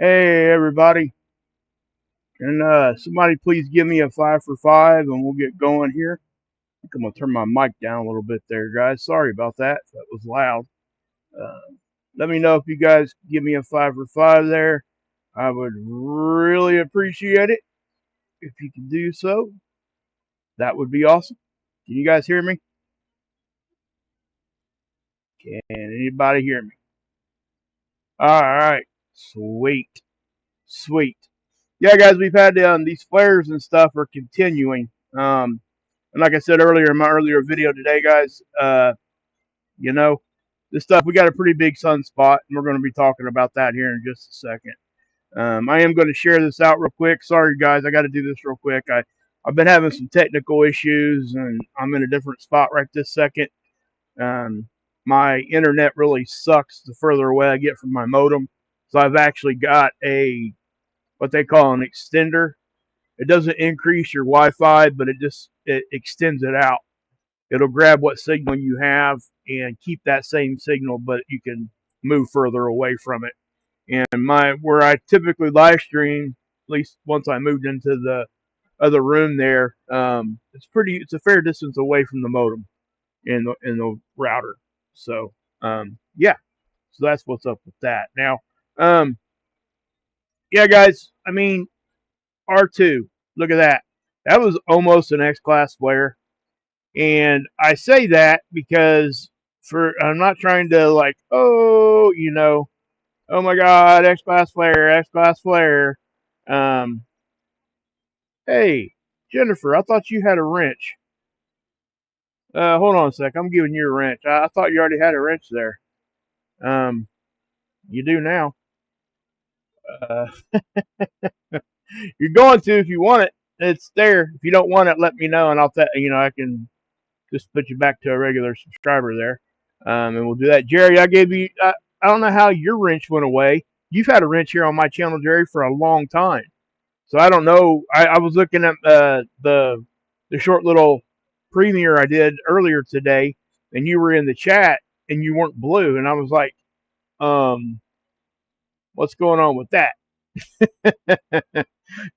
Hey everybody, and somebody please give me a 5 for 5 and we'll get going here. I think I'm gonna turn my mic down a little bit there, guys. Sorry about that. That was loud. Uh, Let me know if you guys give me a 5 for 5 there. I would really appreciate it if you could do so. That would be awesome. Can you guys hear me? Can anybody hear me? All right, sweet, sweet. Yeah, guys, we've had these flares and stuff are continuing. And like I said earlier in my earlier video today, guys, you know, this stuff, we got a pretty big sunspot, and we're going to be talking about that here in just a second. I am going to share this out real quick. Sorry, guys, I got to do this real quick. I've been having some technical issues, and I'm in a different spot right this second. My internet really sucks the further away I get from my modem. So I've actually got what they call an extender. It doesn't increase your Wi-Fi, but it extends it out. It'll grab what signal you have and keep that same signal, but you can move further away from it. And where I typically live stream, at least once I moved into the other room there, it's a fair distance away from the modem in the router. So yeah, so that's what's up with that. Now, yeah, guys, I mean R2, look at that. That was almost an X-class flare. And I say that because I'm not trying to oh my God, X-class flare, X-class flare. Hey, Jennifer, I thought you had a wrench. Hold on a sec. I'm giving you a wrench. I thought you already had a wrench there. You do now. You're going to if you want it. It's there. If you don't want it, let me know, and I can just put you back to a regular subscriber there. And we'll do that. Jerry, I gave you. I don't know how your wrench went away. You've had a wrench here on my channel, Jerry, for a long time. So I don't know. I was looking at the short little premiere I did earlier today, and you were in the chat, and you weren't blue, and I was like, what's going on with that?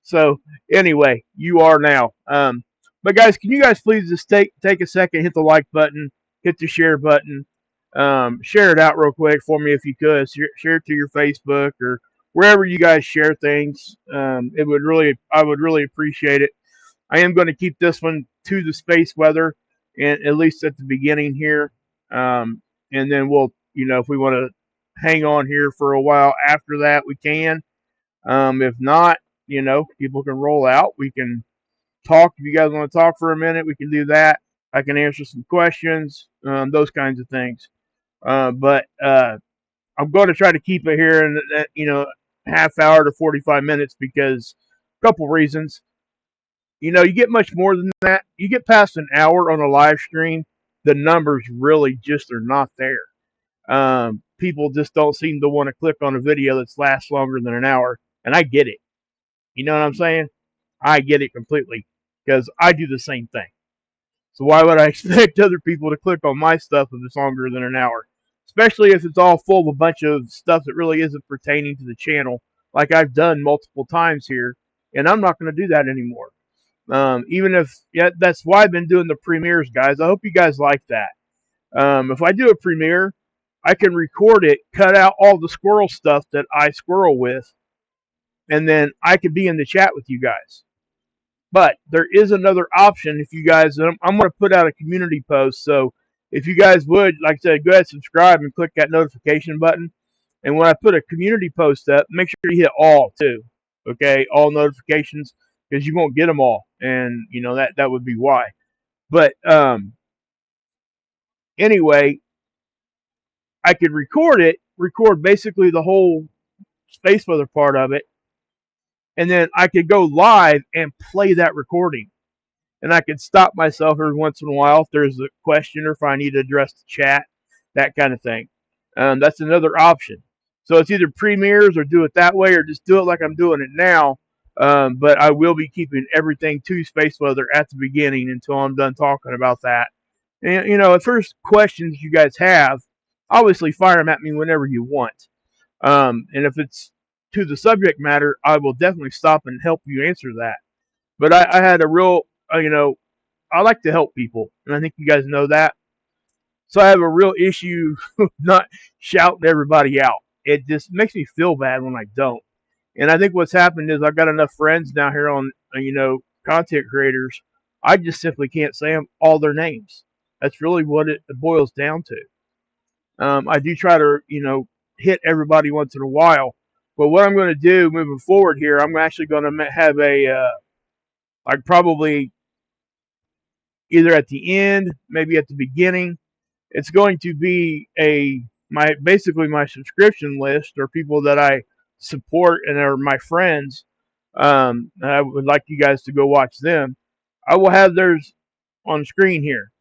So anyway, you are now. But guys, can you guys please just take a second, hit the like button, hit the share button, share it out real quick for me if you could. Share it to your Facebook or wherever you guys share things. I would really appreciate it. I am going to keep this one to the space weather, and at least at the beginning here, and then we'll, if we want to hang on here for a while after that, we can. If not, people can roll out. We can talk. If you guys want to talk for a minute, we can do that. I can answer some questions, those kinds of things. But I'm going to try to keep it here in half hour to 45 minutes because a couple reasons. You get much more than that. You get past an hour on a live stream, the numbers really just are not there. People just don't seem to want to click on a video that lasts longer than an hour, and I get it. You know what I'm saying? I get it completely because I do the same thing. So why would I expect other people to click on my stuff if it's longer than an hour? Especially if it's all full of a bunch of stuff that really isn't pertaining to the channel, like I've done multiple times here, and I'm not going to do that anymore. Even if, yeah, that's why I've been doing the premieres, guys. I hope you guys like that. If I do a premiere, I can record it, cut out all the squirrel stuff that I squirrel with, and then I could be in the chat with you guys. But there is another option if you guys, I'm going to put out a community post. So if you guys would, like I said, go ahead, subscribe, and click that notification button. And when I put a community post up, make sure you hit all too. Okay, all notifications, because you won't get them all. And, that would be why. But anyway, I could record basically the whole space weather part of it, and then I could go live and play that recording. And I could stop myself every once in a while if there's a question or if I need to address the chat, that kind of thing. That's another option. So it's either premieres or do it that way or just do it like I'm doing it now. But I will be keeping everything to space weather at the beginning until I'm done talking about that. And, if there's questions you guys have, obviously fire them at me whenever you want. And if it's to the subject matter, I will definitely stop and help you answer that. But I had a real, I like to help people, and I think you guys know that. So I have a real issue not shouting everybody out. It just makes me feel bad when I don't. And I think what's happened is I've got enough friends now here on, content creators. I just simply can't say them all their names. That's really what it boils down to. I do try to, hit everybody once in a while. But what I'm going to do moving forward here, I'm actually going to have like probably either at the end, maybe at the beginning. It's going to be basically my subscription list or people that I support and are my friends. I would like you guys to go watch them. I will have theirs on screen here.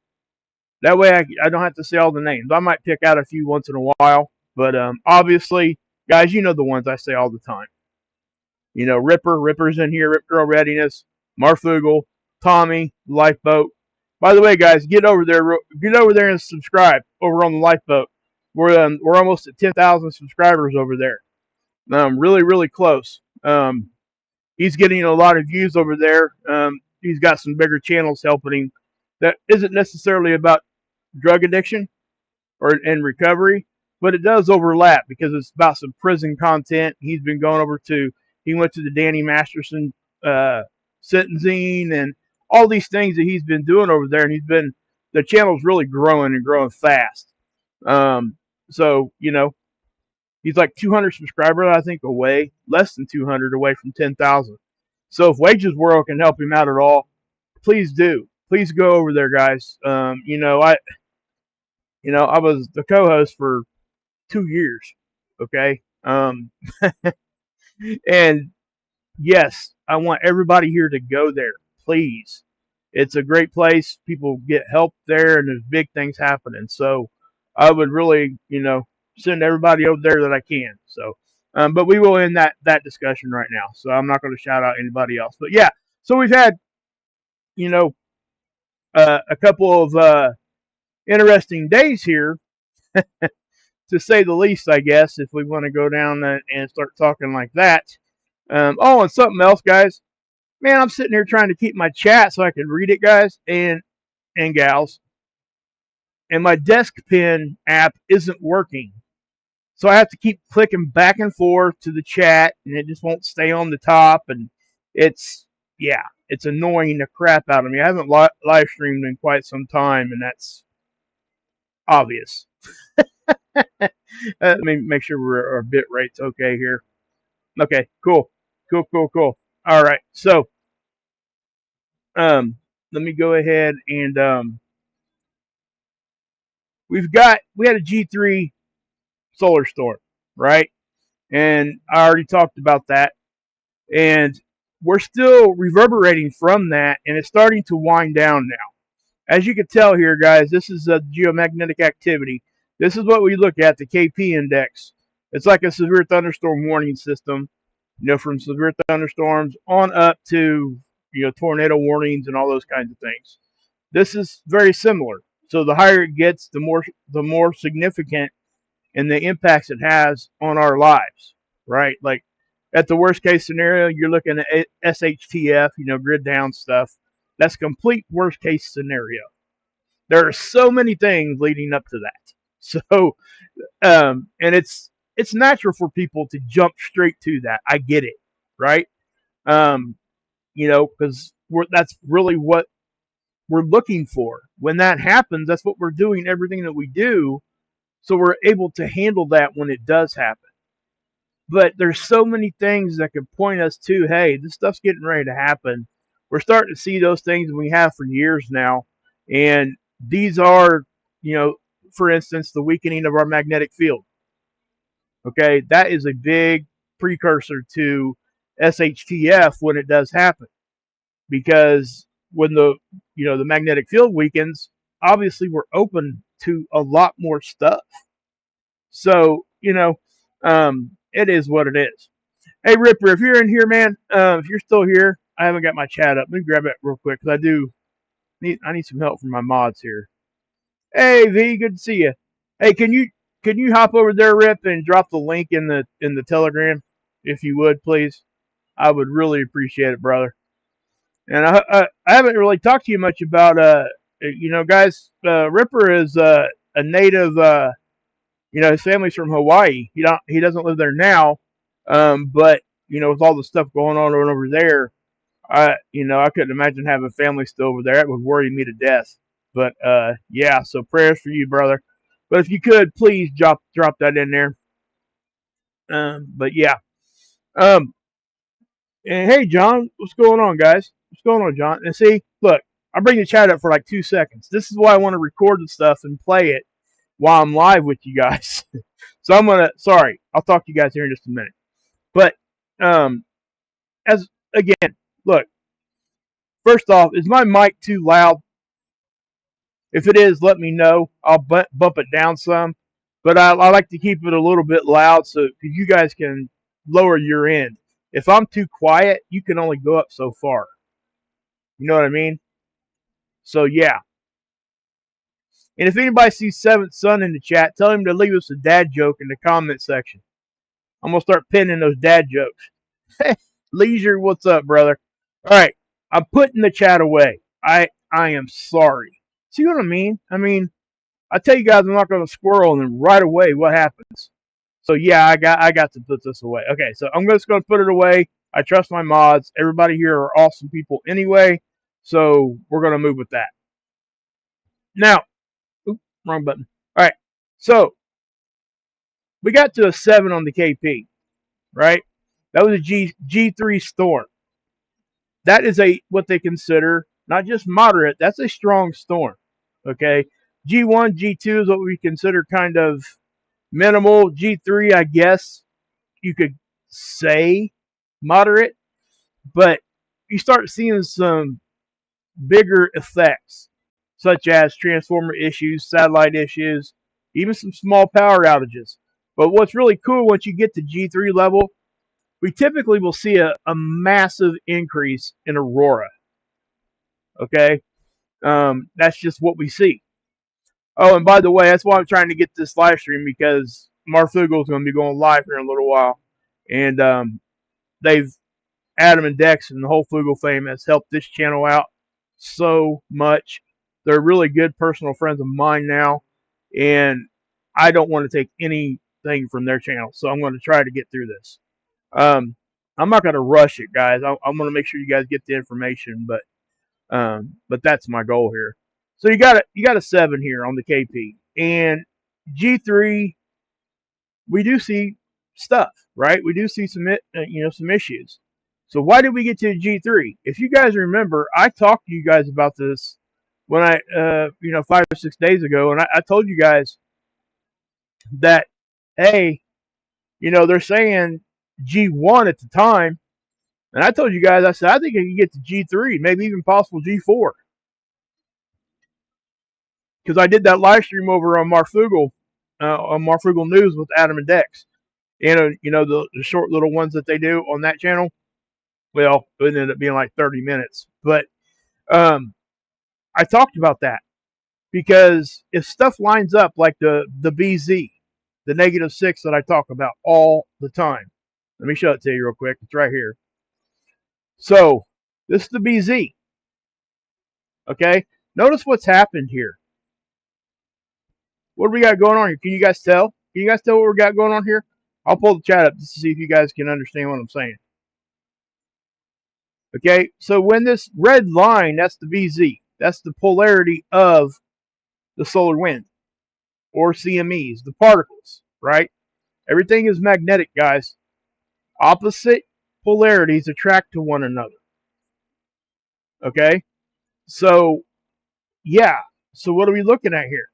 That way I don't have to say all the names. I might pick out a few once in a while, but obviously, guys, you know the ones I say all the time. Ripper's in here, Rip Girl Readiness, Marfugal, Tommy, Lifeboat. By the way, guys, get over there and subscribe over on the Lifeboat. We're almost at 10,000 subscribers over there. Really, really close. He's getting a lot of views over there. He's got some bigger channels helping him. That isn't necessarily about drug addiction and recovery, but it does overlap because it's about some prison content. He went to the Danny Masterson sentencing and all these things that he's been doing over there, and the channel's really growing and growing fast. So he's like 200 subscribers, I think, away, less than 200 away from 10,000. So if Wages World can help him out at all, please do. Please go over there, guys. I was the co-host for 2 years. Okay. And yes, I want everybody here to go there, please. It's a great place. People get help there, and there's big things happening. So I would really, send everybody over there that I can. So, but we will end that discussion right now. So I'm not going to shout out anybody else. But yeah, so we've had, a couple of interesting days here, to say the least, I guess, if we want to go down and start talking like that. And something else, guys. Man, I'm sitting here trying to keep my chat so I can read it, guys and gals. And my desk pen app isn't working. So I have to keep clicking back and forth to the chat, and it just won't stay on the top. And it's annoying the crap out of me. I haven't live streamed in quite some time, and that's obvious. Let me make sure our bit rate's okay here. Okay, cool. All right, so let me go ahead and we had a G3 solar storm, right? And I already talked about that, and we're still reverberating from that, and it's starting to wind down now. As you can tell here, guys, this is a geomagnetic activity. This is what we look at, the KP index. It's like a severe thunderstorm warning system, from severe thunderstorms on up to, tornado warnings and all those kinds of things. This is very similar. So the higher it gets, the more significant and the impacts it has on our lives, right? Like at the worst case scenario, you're looking at SHTF, grid down stuff. That's complete worst case scenario. There are so many things leading up to that. So, and it's natural for people to jump straight to that. I get it, right? Because that's really what we're looking for. When that happens, that's what we're doing, everything that we do, so we're able to handle that when it does happen. But there's so many things that could point us to, hey, this stuff's getting ready to happen. We're starting to see those things we have for years now. And these are, for instance, the weakening of our magnetic field. Okay, that is a big precursor to SHTF when it does happen. Because when the magnetic field weakens, obviously we're open to a lot more stuff. So, it is what it is. Hey, Ripper, if you're in here, man, if you're still here, I haven't got my chat up. Let me grab it real quick because I need some help from my mods here. Hey, V, good to see you. Hey, can you hop over there, Rip, and drop the link in the Telegram? if you would, please. I would really appreciate it, brother. And I haven't really talked to you much about guys. Ripper is a native. His family's from Hawaii. He doesn't live there now, but with all the stuff going on over there, I couldn't imagine having family still over there. That would worry me to death. But yeah, so prayers for you, brother. But if you could, please drop that in there. But yeah. And hey, John, what's going on, guys? What's going on, John? And see, look, I bring the chat up for like 2 seconds. This is why I want to record the stuff and play it while I'm live with you guys. So sorry, I'll talk to you guys here in just a minute. But as again, look, first off, is my mic too loud? If it is, let me know. I'll bump it down some. But I like to keep it a little bit loud so you guys can lower your end. If I'm too quiet, you can only go up so far. You know what I mean? So, yeah. And if anybody sees Seventh Son in the chat, tell him to leave us a dad joke in the comment section. I'm going to start pinning those dad jokes. Leisure, what's up, brother? All right. I'm putting the chat away. I am sorry. See what I mean? I tell you guys I'm not going to squirrel, and then right away, what happens? So, yeah, I got to put this away. Okay, so I'm just going to put it away. I trust my mods. Everybody here are awesome people anyway, so we're going to move with that. Now, oops, wrong button. All right, so we got to a 7 on the KP, right? That was a G3 storm. That is what they consider not just moderate, that's a strong storm, okay? G1, G2 is what we consider kind of minimal. G3, I guess you could say moderate, but you start seeing some bigger effects, such as transformer issues, satellite issues, even some small power outages. But what's really cool, once you get to G3 level, we typically will see a massive increase in AURORA. Okay? That's just what we see. Oh, and by the way, that's why I'm trying to get this live stream, because Marfugal is going to be going live here in a little while. And Adam and Dex and the whole Fugal fame has helped this channel out so much. They're really good personal friends of mine now, and I don't want to take anything from their channel, so I'm going to try to get through this. I'm not going to rush it, guys. I'm going to make sure you guys get the information, but that's my goal here. So you got a 7 here on the KP, and G3. We do see stuff, right? We do see some issues. So why did we get to G3? If you guys remember, I talked to you guys about this when 5 or 6 days ago, and I told you guys that, hey, they're saying G1 at the time, and I told you guys, I said, I think it can get to G3, maybe even possible G4. Because I did that live stream over on Marfugal News with Adam and Dex. The short little ones that they do on that channel. Well, it ended up being like 30 minutes. But I talked about that. Because if stuff lines up like the BZ, the -6 that I talk about all the time. Let me show it to you real quick. It's right here. So, this is the BZ. Okay? Notice what's happened here. What do we got going on here? Can you guys tell? Can you guys tell what we got going on here? I'll pull the chat up just to see if you guys can understand what I'm saying. Okay, so when this red line, that's the BZ. That's the polarity of the solar wind, or CMEs, the particles, right? Everything is magnetic, guys. Opposite polarities attract to one another. Okay, so yeah. So what are we looking at here?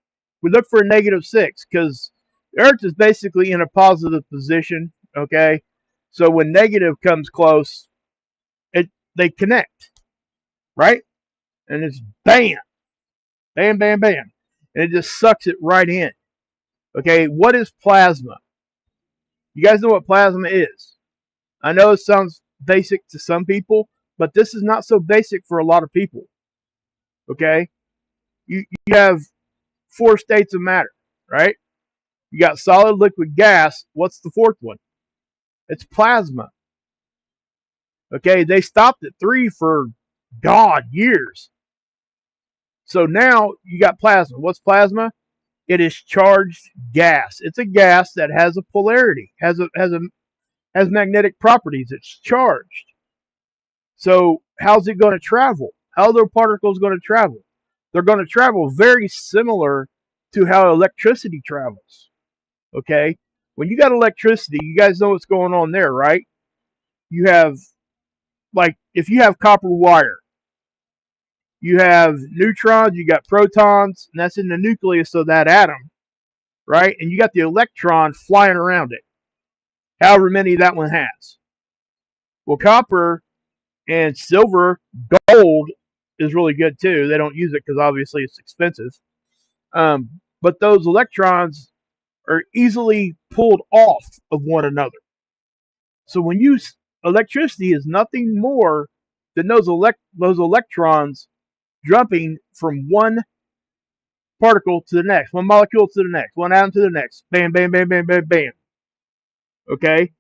We look for a -6 because Earth is basically in a positive position. Okay, so when negative comes close, they connect, right? And it's bam, bam, bam, bam, and it just sucks it right in. Okay, what is plasma? You guys know what plasma is? I know it sounds basic to some people, but this is not so basic for a lot of people. Okay, you have 4 states of matter, right? You got solid, liquid, gas. What's the 4th one? It's plasma. Okay, they stopped at 3 for years. So now you got plasma. What's plasma? It is charged gas. It's a gas that has a polarity, has magnetic properties. It's charged. So how's it going to travel? How are those particles going to travel? They're going to travel very similar to how electricity travels. Okay? When you got electricity, you guys know what's going on there, right? You have, like, if you have copper wire, you have neutrons, you got protons, and that's in the nucleus of that atom, right? And you got the electron flying around it, however many that one has. Well, copper and silver, gold is really good too. They don't use it because obviously it's expensive. But those electrons are easily pulled off of one another. So when you electricity is nothing more than those electrons jumping from one particle to the next, one molecule to the next, one atom to the next. Bam, bam, bam, bam, bam, bam. Okay?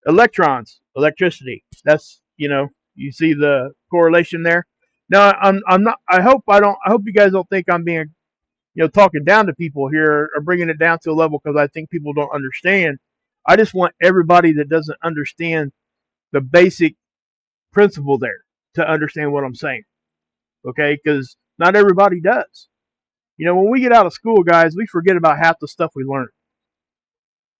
Electrons, electricity. That's, you see the correlation there. Now, I'm not. I hope you guys don't think I'm being, talking down to people here or bringing it down to a level because I think people don't understand. I just want everybody that doesn't understand the basic principle there to understand what I'm saying. Okay? Because not everybody does. When we get out of school, guys, we forget about half the stuff we learn.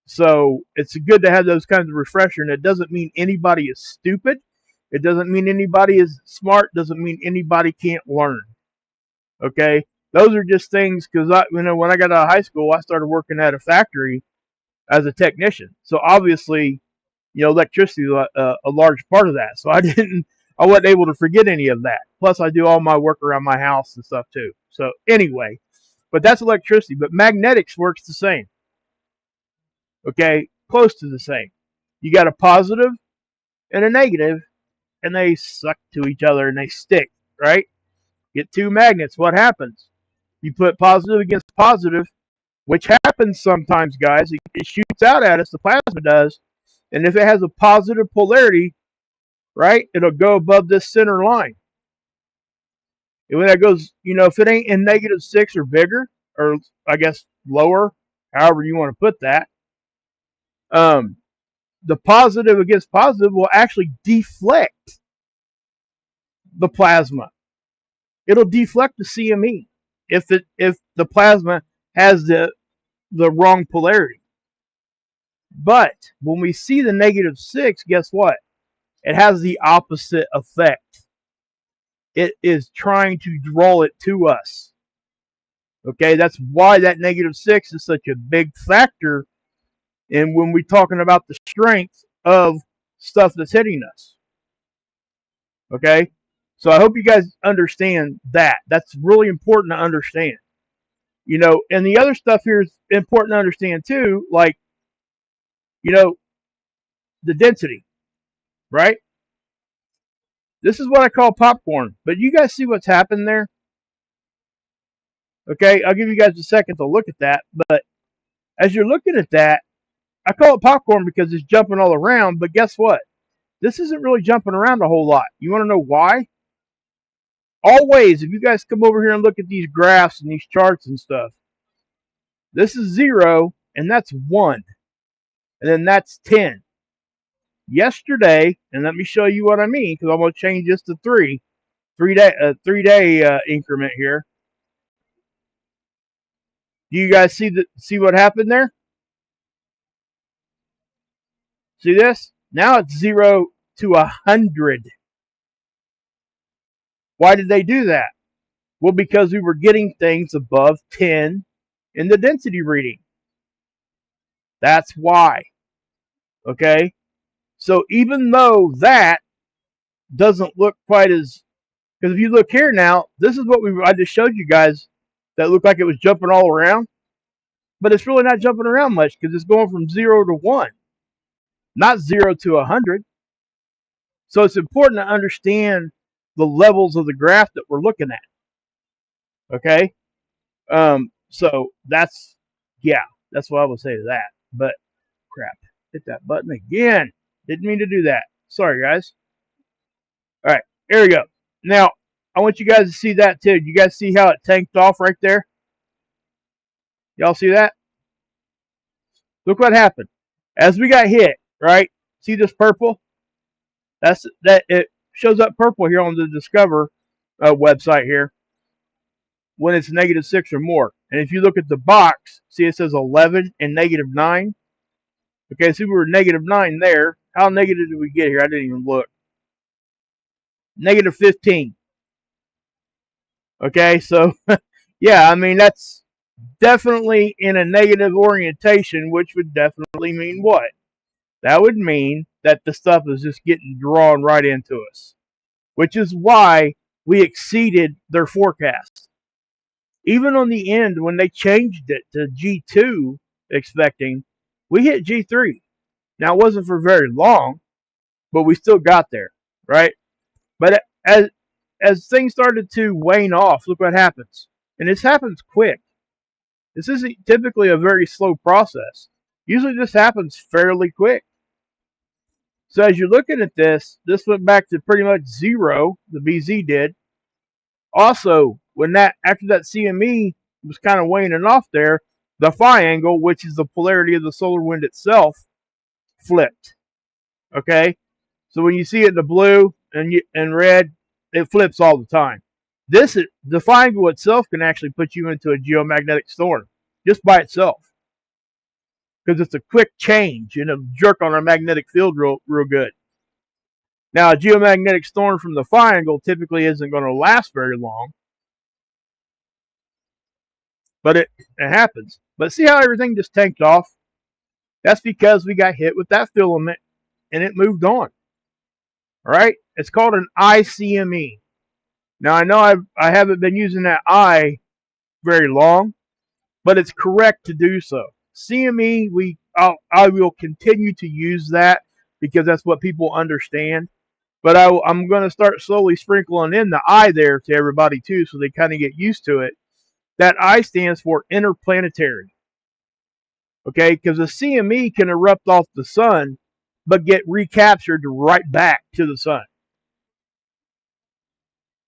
So it's good to have those kinds of refresher, and it doesn't mean anybody is stupid. It doesn't mean anybody is smart. It doesn't mean anybody can't learn. Okay? Those are just things because when I got out of high school, I started working at a factory as a technician. So obviously, electricity is a large part of that. So I wasn't able to forget any of that. Plus, I do all my work around my house and stuff too. So anyway, but that's electricity. But magnetics works the same. Okay, close to the same. You got a positive and a negative, and they suck to each other and they stick, right? Get two magnets, what happens? You put positive against positive, which happens sometimes, guys. It shoots out at us, the plasma does, and if it has a positive polarity, right, it'll go above this center line. And when that goes, if it ain't in -6 or bigger, or I guess lower, however you want to put that, the positive against positive will actually deflect the plasma. It'll deflect the CME if the plasma has the wrong polarity. But when we see the -6, guess what? It has the opposite effect. It is trying to draw it to us. Okay, that's why that -6 is such a big factor in when we're talking about the strength of stuff that's hitting us. Okay, so I hope you guys understand that. That's really important to understand. And the other stuff here is important to understand too, like, the density, right? This is what I call popcorn. But you guys see what's happened there? Okay, I'll give you guys a second to look at that. But as you're looking at that, I call it popcorn because it's jumping all around. But guess what? This isn't really jumping around a whole lot. You want to know why? Always, if you guys come over here and look at these graphs and these charts and stuff, this is 0, and that's 1. And then that's 10. Yesterday, and let me show you what I mean, because I'm going to change this to 3. 3-day increment here. Do you guys see what happened there? See this? Now it's 0 to 100. Why did they do that? Well, because we were getting things above 10 in the density reading. That's why. Okay? So even though that doesn't look quite as... Because if you look here now, this is what I just showed you guys that looked like it was jumping all around. But it's really not jumping around much because it's going from 0 to 1. Not 0 to 100. So it's important to understand the levels of the graph that we're looking at. Okay? So that's what I would say to that. But crap. Hit that button again. Didn't mean to do that. Sorry, guys. All right, here we go. Now, I want you guys to see that too. You guys see how it tanked off right there? Y'all see that? Look what happened. As we got hit, right? See this purple? It shows up purple here on the Discover website here when it's -6 or more. And if you look at the box, see it says 11 and -9. Okay, so we were -9 there. How negative did we get here? I didn't even look. -15. Okay, so yeah, I mean that's definitely in a negative orientation, which would definitely mean what? That would mean that the stuff is just getting drawn right into us, which is why we exceeded their forecast. Even on the end, when they changed it to G2, expecting, we hit G3. Now, it wasn't for very long, but we still got there, right? But as things started to wane off, look what happens. And this happens quick. This isn't typically a very slow process. Usually this happens fairly quick. So as you're looking at this went back to pretty much zero, the BZ did. Also, after that CME was kind of waning off there, the phi angle, which is the polarity of the solar wind itself, flipped. Okay? So when you see it in the blue and red, it flips all the time. The phi angle itself can actually put you into a geomagnetic storm just by itself, because it's a quick change and it'll jerk on our magnetic field real good. Now, a geomagnetic storm from the phi angle typically isn't going to last very long, but it happens. But see how everything just tanked off? That's because we got hit with that filament and it moved on. All right? It's called an ICME. Now, I know I haven't been using that I very long, but it's correct to do so. CME, I will continue to use that because that's what people understand. But I'm going to start slowly sprinkling in the I there to everybody too, so they kind of get used to it. That I stands for interplanetary. Okay, because the CME can erupt off the sun, but get recaptured right back to the sun.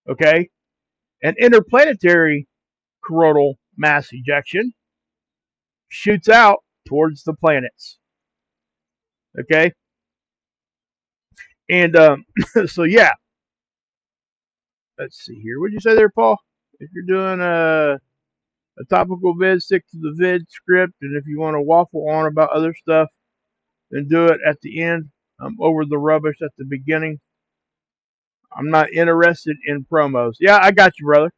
Okay, an interplanetary coronal mass ejection shoots out towards the planets. Okay, and so yeah, let's see here. What'd you say there, Paul? If you're doing a topical vid, stick to the vid script, and if you want to waffle on about other stuff, then do it at the end. I'm over the rubbish at the beginning. I'm not interested in promos. Yeah, I got you, brother.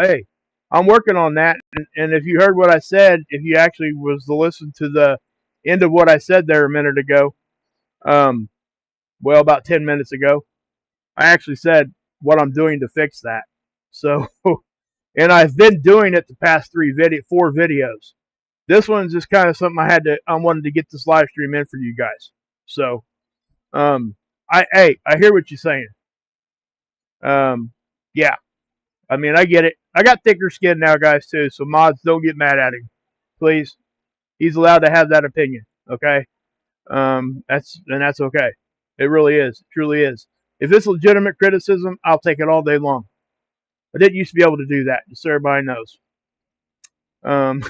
Hey, I'm working on that. And if you heard what I said, if you actually was to listen to the end of what I said there a minute ago, well, about 10 minutes ago, I actually said what I'm doing to fix that. So, and I've been doing it the past 4 videos. This one's just kind of something I wanted to get this live stream in for you guys. So, I hear what you're saying. Yeah, I mean, I get it. I got thicker skin now, guys, too. So mods, don't get mad at him, please. He's allowed to have that opinion. Okay, that's okay. It really is, it truly is. If it's legitimate criticism, I'll take it all day long. I didn't used to be able to do that, just so everybody knows. And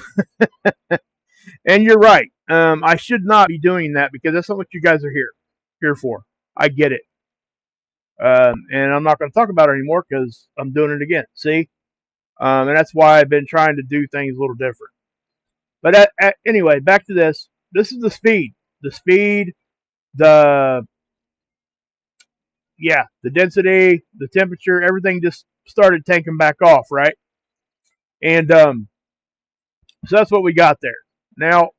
you're right. I should not be doing that because that's not what you guys are here for. I get it. And I'm not going to talk about it anymore because I'm doing it again. See? And that's why I've been trying to do things a little different. But anyway, back to this. This is the speed. The speed, the density, the temperature, everything just started tanking back off, right? And so that's what we got there. Now,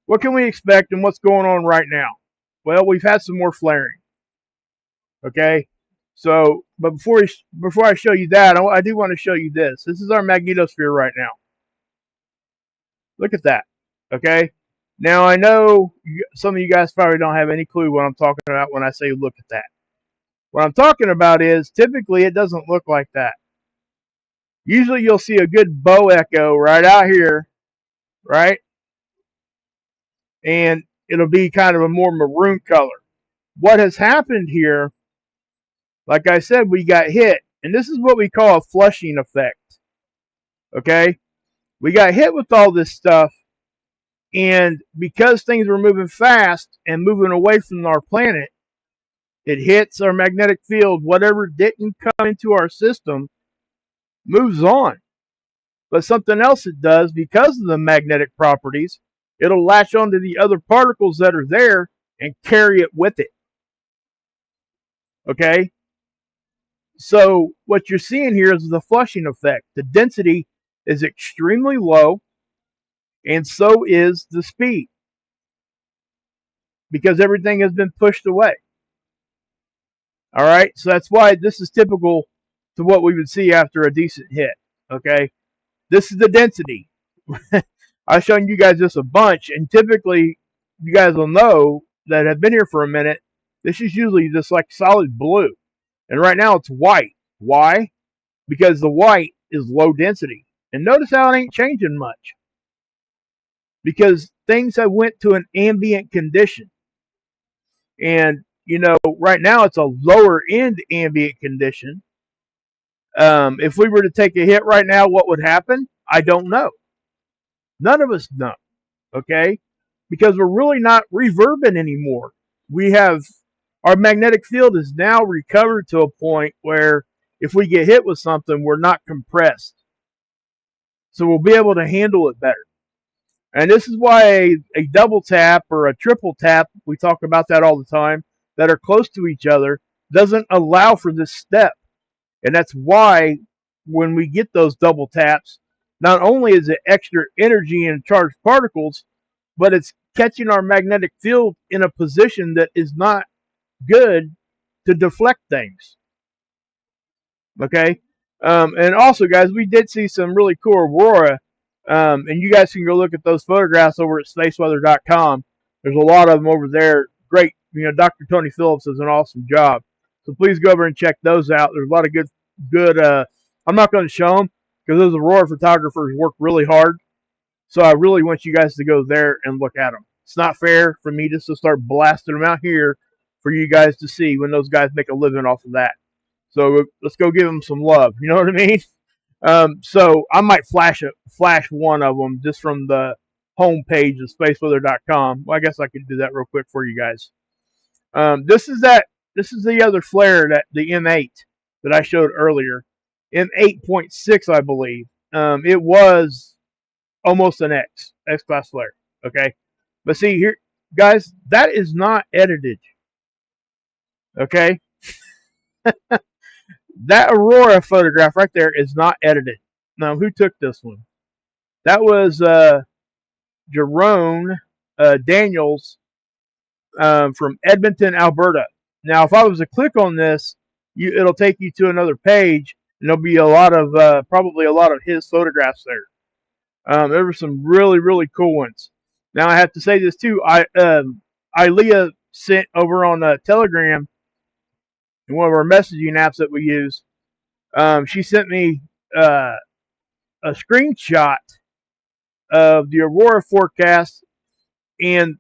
what can we expect and what's going on right now? Well, we've had some more flaring. Okay? So, but before I show you that, I do want to show you this. This is our magnetosphere right now. Look at that. Okay? Now, I know some of you guys probably don't have any clue what I'm talking about when I say look at that. What I'm talking about is typically it doesn't look like that. Usually you'll see a good bow echo right out here, right? And it'll be kind of a more maroon color. What has happened here, like I said, we got hit, and this is what we call a flushing effect. Okay? We got hit with all this stuff, and because things were moving fast and moving away from our planet, it hits our magnetic field. Whatever didn't come into our system moves on. But something else it does, because of the magnetic properties, it'll latch onto the other particles that are there and carry it with it. Okay? So what you're seeing here is the flushing effect. The density is extremely low, and so is the speed, because everything has been pushed away. All right? So that's why this is typical to what we would see after a decent hit. Okay? This is the density. I've shown you guys this a bunch, and typically you guys will know that have been here for a minute, this is usually just like solid blue. And right now it's white. Why? Because the white is low density. And notice how it ain't changing much. Because things have went to an ambient condition. And, you know, right now it's a lower end ambient condition. If we were to take a hit right now, what would happen? I don't know. None of us know. Okay? Because we're really not reverbing anymore. We have, our magnetic field is now recovered to a point where if we get hit with something, we're not compressed. So we'll be able to handle it better. And this is why a double tap or a triple tap, we talk about that all the time, that are close to each other, doesn't allow for this step. And that's why when we get those double taps, not only is it extra energy and charged particles, but it's catching our magnetic field in a position that is not good to deflect things. Okay? And also, guys, we did see some really cool aurora. And you guys can go look at those photographs over at spaceweather.com. There's a lot of them over there. Great. You know, Dr. Tony Phillips does an awesome job. So please go over and check those out. There's a lot of good. I'm not going to show them because those aurora photographers work really hard. So I really want you guys to go there and look at them. It's not fair for me just to start blasting them out here for you guys to see when those guys make a living off of that. So let's go give them some love. You know what I mean? So I might flash one of them just from the home page of spaceweather.com. Well, I guess I could do that real quick for you guys. This is the other flare, that the M8 that I showed earlier. M8.6, I believe. It was almost an X-class flare. Okay, but see here, guys, that is not edited. Okay. That aurora photograph right there is not edited. Now, who took this one? That was Jerome Daniels from Edmonton, Alberta. Now, if I was to click on this, it'll take you to another page, and there'll be a lot of probably a lot of his photographs there. There were some really, really cool ones. Now, I have to say this too. Ilea sent over on Telegram, in one of our messaging apps that we use. She sent me a screenshot of the aurora forecast, and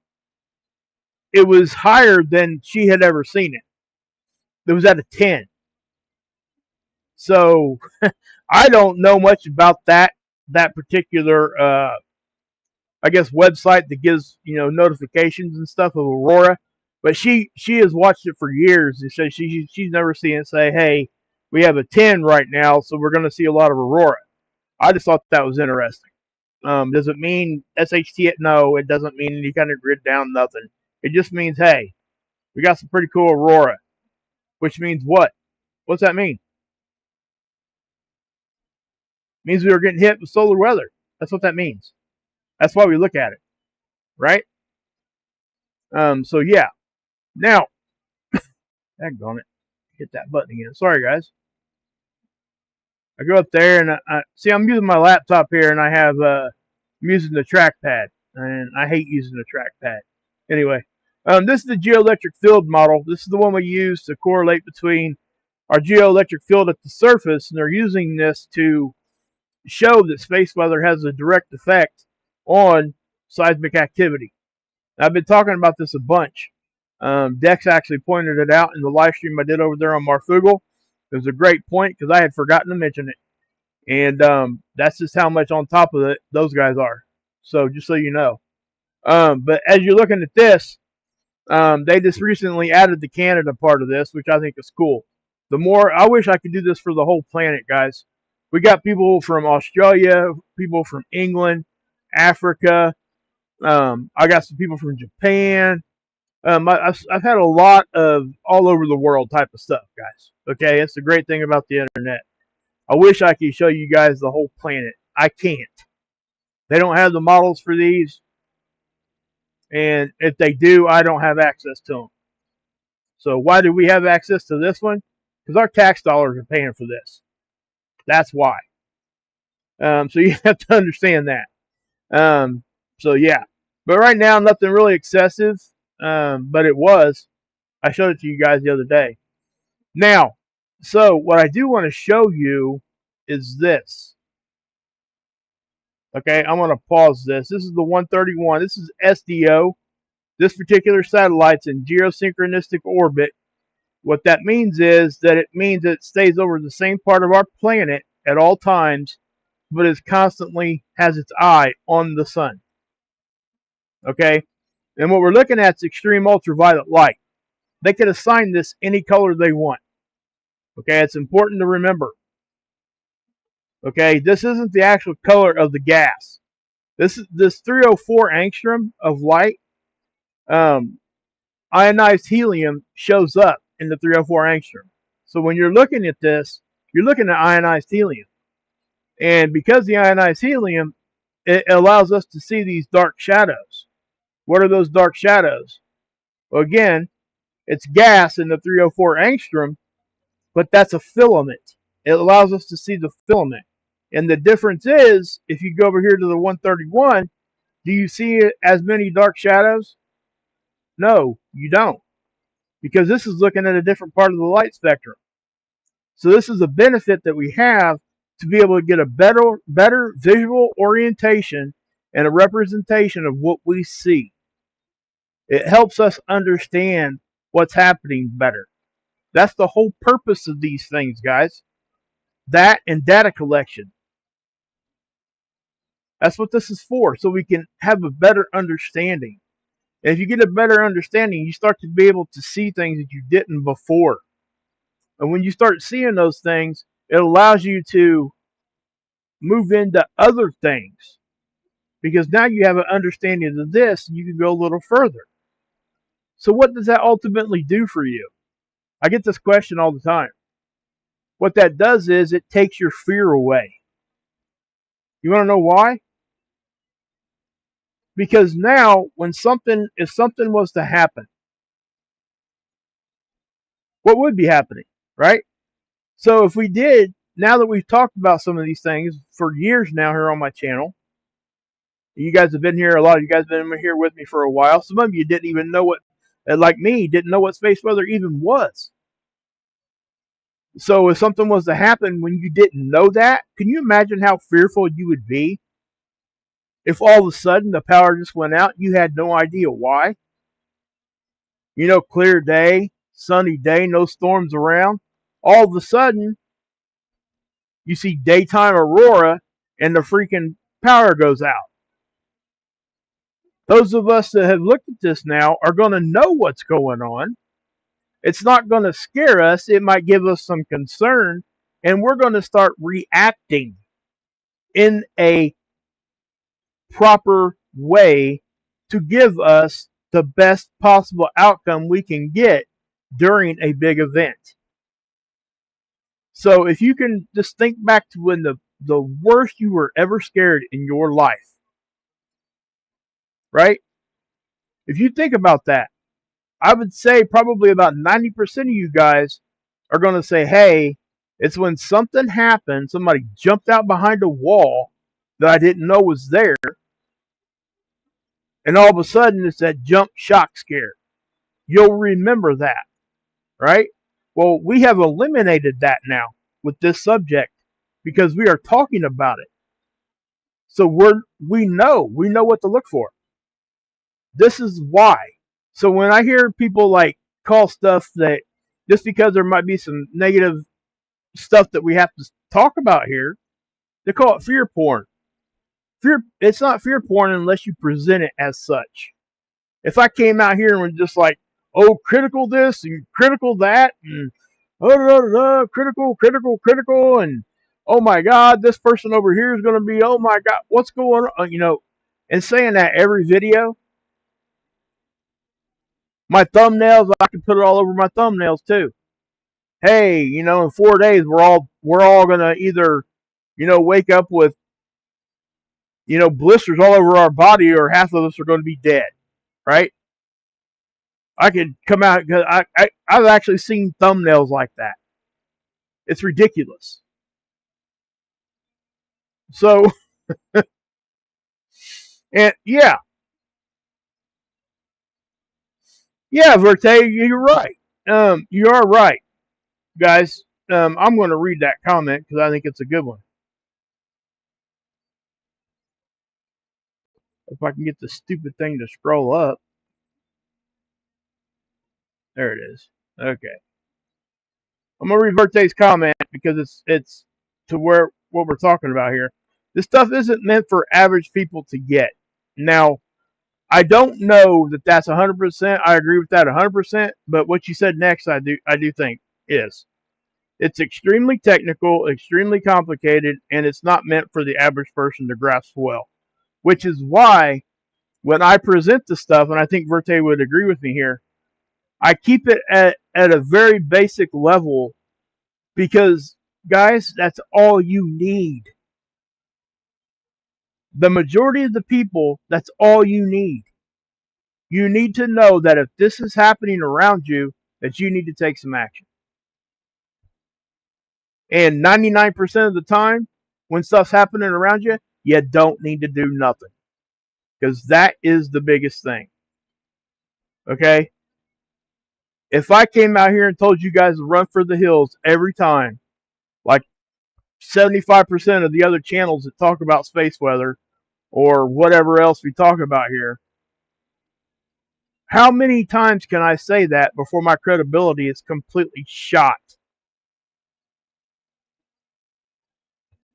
it was higher than she had ever seen it. It was at a 10. So I don't know much about that particular I guess website that gives, you know, notifications and stuff of aurora, but she has watched it for years and says she's never seen it say, hey, we have a 10 right now, so we're going to see a lot of aurora. I just thought that was interesting. Does it mean SHT? No, it doesn't mean any kind of grid down, nothing. It just means, hey, we got some pretty cool aurora. Which means what? What's that mean? It means we were getting hit with solar weather. That's what that means. That's why we look at it. Right? So yeah. Now, daggone it. Hit that button again. Sorry, guys. I go up there and I see I'm using my laptop here, and I have I'm using the trackpad, and I hate using the trackpad. Anyway, this is the geoelectric field model. This is the one we use to correlate between our geoelectric field at the surface, and they're using this to show that space weather has a direct effect on seismic activity. I've been talking about this a bunch. Dex actually pointed it out in the live stream I did over there on Marfugal. It was a great point because I had forgotten to mention it. And that's just how much on top of it those guys are. So just so you know. But as you're looking at this, they just recently added the Canada part of this, which I think is cool. The more I wish I could do this for the whole planet, guys. We got people from Australia, people from England, Africa. I got some people from Japan. I've had a lot of all over the world type of stuff, guys. Okay, it's the great thing about the internet. I wish I could show you guys the whole planet. I can't. They don't have the models for these, and if they do, I don't have access to them. So why do we have access to this one? Because our tax dollars are paying for this. That's why. So you have to understand that. So yeah, but right now nothing really excessive. But it was. I showed it to you guys the other day. Now, so what I do want to show you is this. Okay, I'm going to pause this. This is the 131. This is SDO. This particular satellite's in geosynchronistic orbit. What that means is that it stays over the same part of our planet at all times, but it constantly has its eye on the sun. Okay? And what we're looking at is extreme ultraviolet light. They can assign this any color they want. Okay, it's important to remember. Okay, this isn't the actual color of the gas. This 304 angstrom of light, ionized helium shows up in the 304 angstrom. So when you're looking at this, you're looking at ionized helium. And because the ionized helium, it allows us to see these dark shadows. What are those dark shadows? Well, again, it's gas in the 304 angstrom, but that's a filament. It allows us to see the filament. And the difference is, if you go over here to the 131, do you see as many dark shadows? No, you don't. Because this is looking at a different part of the light spectrum. So this is a benefit that we have to be able to get a better visual orientation and a representation of what we see. It helps us understand what's happening better. That's the whole purpose of these things, guys. That and data collection. That's what this is for, so we can have a better understanding. And if you get a better understanding, you start to be able to see things that you didn't before. And when you start seeing those things, it allows you to move into other things. Because now you have an understanding of this, and you can go a little further. So what does that ultimately do for you? I get this question all the time. What that does is it takes your fear away. You want to know why? Because now, if something was to happen, what would be happening, right? So if we did, now that we've talked about some of these things for years now here on my channel, you guys have been here, a lot of you guys have been here with me for a while. Some of you didn't even know what, like me, didn't know what space weather even was. So if something was to happen when you didn't know that, can you imagine how fearful you would be? If all of a sudden the power just went out, you had no idea why. You know, clear day, sunny day, no storms around. All of a sudden, you see daytime aurora and the freaking power goes out. Those of us that have looked at this now are going to know what's going on. It's not going to scare us. It might give us some concern, and we're going to start reacting in a proper way to give us the best possible outcome we can get during a big event. So if you can just think back to when the worst you were ever scared in your life, right? If you think about that, I would say probably about 90% of you guys are going to say, hey, it's when something happened, somebody jumped out behind a wall that I didn't know was there, and all of a sudden it's that jump shock scare. You'll remember that, right? Well, we have eliminated that now with this subject because we are talking about it. So we know what to look for. This is why. So when I hear people like call stuff that just because there might be some negative stuff that we have to talk about here, they call it fear porn. It's not fear porn unless you present it as such. If I came out here and was just like, oh, critical this and critical that, and critical, and oh my God, this person over here is going to be, oh my God, what's going on? And saying that every video, my thumbnails, I can put it all over my thumbnails too. Hey, in 4 days we're all gonna either, wake up with, blisters all over our body, or half of us are going to be dead, right? I could come out because I've actually seen thumbnails like that. It's ridiculous. So, and yeah, Verte, you're right. You are right, guys. I'm going to read that comment because I think it's a good one. If I can get the stupid thing to scroll up. There it is. Okay. I'm going to read Verte's comment because it's to where what we're talking about here. This stuff isn't meant for average people to get. Now, I don't know that that's 100%. I agree with that 100%. But what you said next, I do think is. It's extremely technical, extremely complicated, and it's not meant for the average person to grasp well. Which is why when I present the stuff, and I think Verte would agree with me here, I keep it at a very basic level because, guys, that's all you need. The majority of the people, that's all you need. You need to know that if this is happening around you, that you need to take some action. And 99% of the time, when stuff's happening around you, you don't need to do nothing. Because that is the biggest thing. Okay? If I came out here and told you guys to run for the hills every time, like 75% of the other channels that talk about space weather or whatever else we talk about here, how many times can I say that before my credibility is completely shot?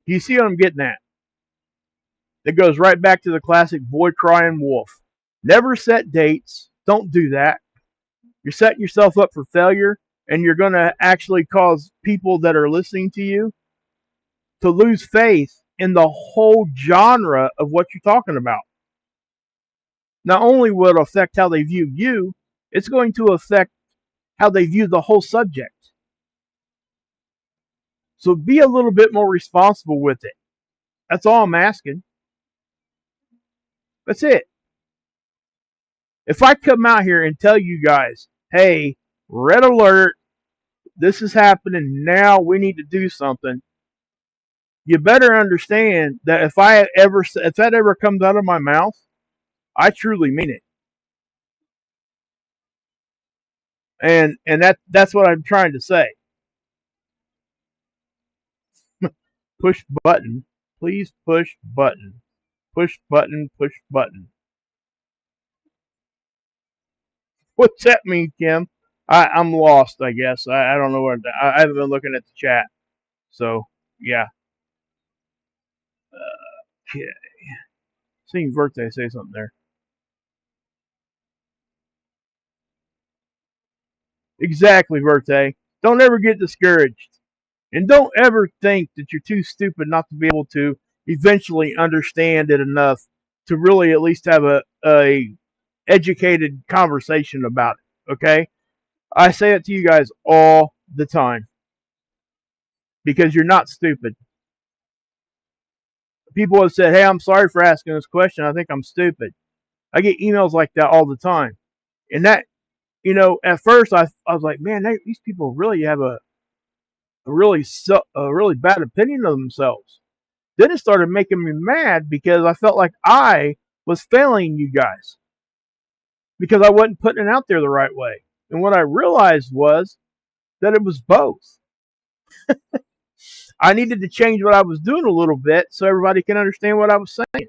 Do you see what I'm getting at? It goes right back to the classic boy crying wolf. Never set dates. Don't do that. You're setting yourself up for failure, and you're going to actually cause people that are listening to you to lose faith in the whole genre of what you're talking about. Not only will it affect how they view you, it's going to affect how they view the whole subject. So be a little bit more responsible with it. That's all I'm asking. That's it. If I come out here and tell you guys, hey, red alert, this is happening now, we need to do something, you better understand that if that ever comes out of my mouth, I truly mean it. And that's what I'm trying to say. Push button. Please push button. Push button, push button. What's that mean, Kim? I'm lost, I guess. I don't know I haven't been looking at the chat. So, yeah. Okay. Seeing Verte say something there. Exactly, Verte. Don't ever get discouraged. And don't ever think that you're too stupid not to be able to eventually understand it enough to really at least have a educated conversation about it. Okay? I say it to you guys all the time. Because you're not stupid. People have said, hey, I'm sorry for asking this question. I think I'm stupid. I get emails like that all the time. And that, at first I was like, man, these people really have a really bad opinion of themselves. Then it started making me mad because I felt like I was failing you guys because I wasn't putting it out there the right way. And what I realized was that it was both. I needed to change what I was doing a little bit so everybody can understand what I was saying.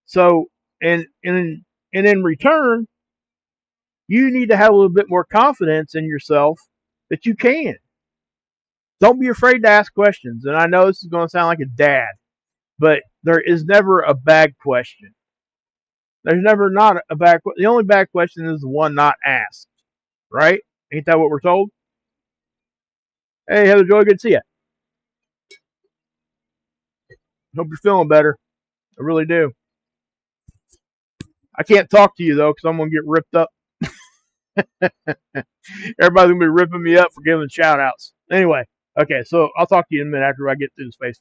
So, and And in return, you need to have a little bit more confidence in yourself that you can. Don't be afraid to ask questions. And I know this is going to sound like a dad, but there is never a bad question. There's never not a bad question. The only bad question is the one not asked, right? Ain't that what we're told? Hey, Heather Joy, good to see you. Hope you're feeling better. I really do. I can't talk to you, though, because I'm going to get ripped up. Everybody's going to be ripping me up for giving shout outs. Anyway, okay, so I'll talk to you in a minute after I get through the space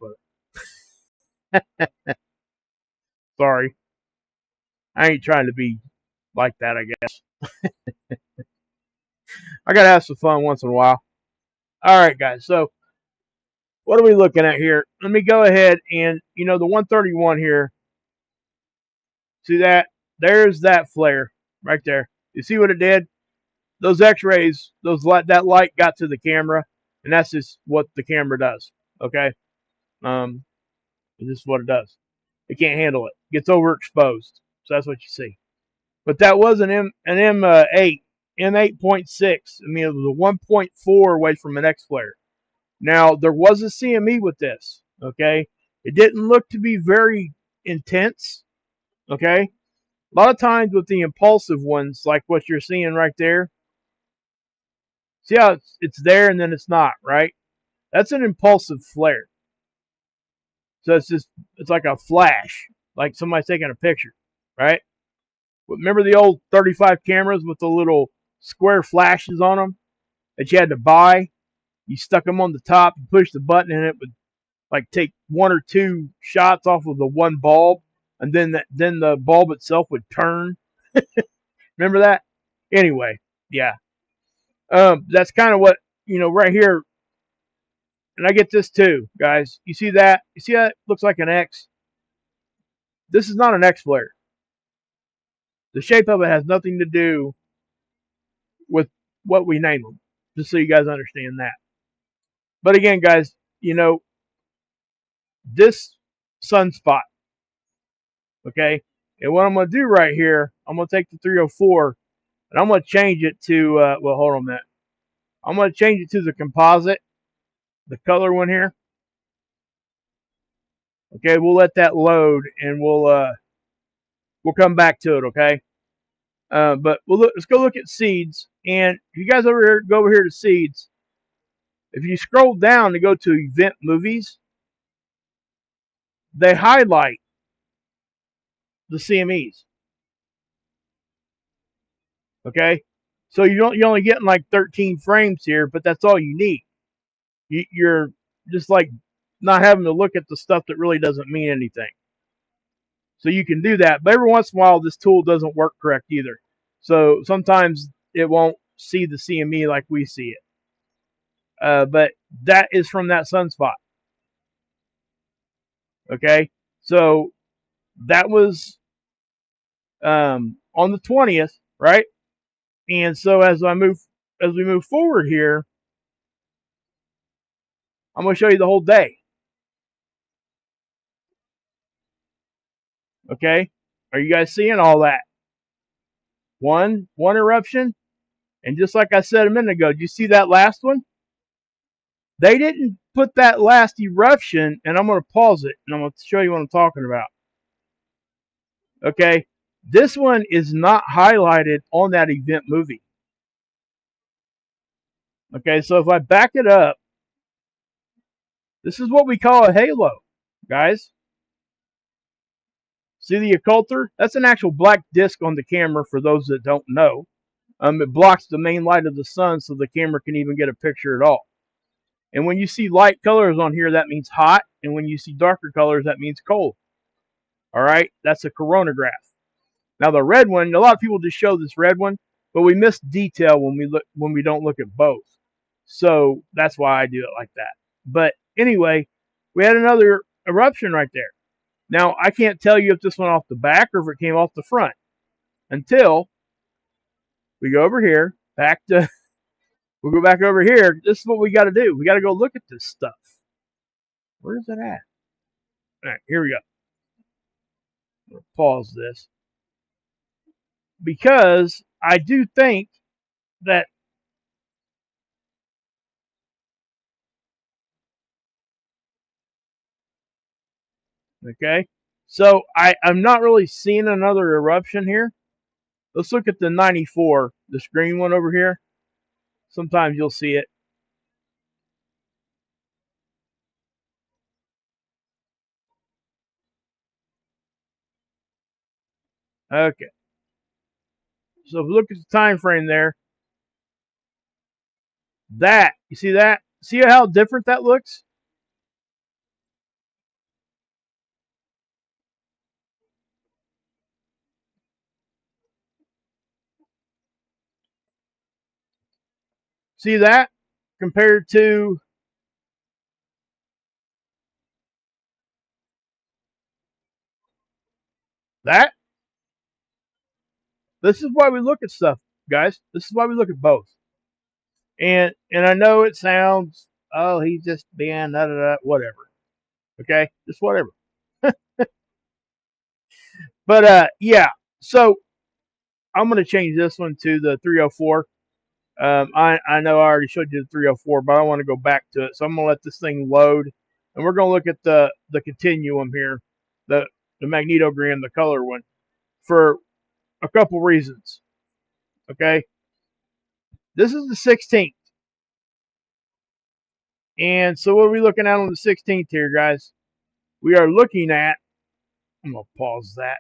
weather. Sorry. I ain't trying to be like that, I guess. I got to have some fun once in a while. All right, guys, so what are we looking at here? Let me go ahead and, the 131 here. See that? There's that flare right there. You see what it did? Those X-rays, that light got to the camera, and that's just what the camera does. Okay, this is what it does. It can't handle it. It gets overexposed, so that's what you see. But that was an M8, M8.6. I mean, it was a 1.4 away from an X flare. Now there was a CME with this. Okay, it didn't look to be very intense. Okay, a lot of times with the impulsive ones, like what you're seeing right there. See how it's there and then it's not, right? That's an impulsive flare. So it's like a flash, like somebody's taking a picture, right? Remember the old 35 cameras with the little square flashes on them that you had to buy? You stuck them on the top, you push the button, and it would like take one or two shots off of the one bulb, and then the bulb itself would turn. Remember that? Anyway, yeah. That's kind of what, right here. And I get this too, guys. You see that? You see that? Looks like an X. This is not an X flare. The shape of it has nothing to do with what we name them. Just so you guys understand that. But again, guys, this sunspot, okay? And what I'm going to do right here, I'm going to take the 304 and I'm going to change it to, well, hold on a minute. I'm going to change it to the composite, the color one here. Okay, we'll let that load and we'll come back to it, okay? But let's go look at seeds. And if you guys go over here to seeds, if you scroll down to go to event movies, they highlight the CMEs. Okay, so you're only getting like 13 frames here, but that's all you need. You're just like not having to look at the stuff that really doesn't mean anything. So you can do that, but every once in a while this tool doesn't work correct either. So sometimes it won't see the CME like we see it. But that is from that sunspot. Okay, so that was on the 20th, right? And so as we move forward here, I'm going to show you the whole day. Okay, are you guys seeing all that? One eruption, and just like I said a minute ago, did you see that last one? They didn't put that last eruption, and I'm going to pause it, and I'm going to show you what I'm talking about. Okay, this one is not highlighted on that event movie. Okay, so if I back it up, this is what we call a halo, guys. See the occulter? That's an actual black disc on the camera for those that don't know. It blocks the main light of the sun so the camera can even get a picture at all. And when you see light colors on here, that means hot. And when you see darker colors, that means cold. All right? That's a coronagraph. Now the red one, a lot of people just show this red one, but we miss detail when we don't look at both. So that's why I do it like that. But anyway, we had another eruption right there. Now I can't tell you if this went off the back or if it came off the front until we go over here, we'll go back over here. This is what we got to do. We got to go look at this stuff. Where is it at? All right, here we go. Pause this. because I do think that, okay, so I'm not really seeing another eruption here. Let's look at the 94, this green one over here. Sometimes you'll see it. Okay, so if we look at the time frame there, that, you see that? See how different that looks? See that? Compared to that? This is why we look at stuff, guys. This is why we look at both. And I know it sounds, oh, he's just being da da da, whatever. Okay, just whatever. But yeah. So I'm gonna change this one to the 304. I know I already showed you the 304, but I want to go back to it. So I'm gonna let this thing load, and we're gonna look at the continuum here, the magnetogram, the color one, for a couple reasons. Okay, this is the 16th. And so what are we looking at on the 16th here, guys? We are looking at, I'm going to pause that.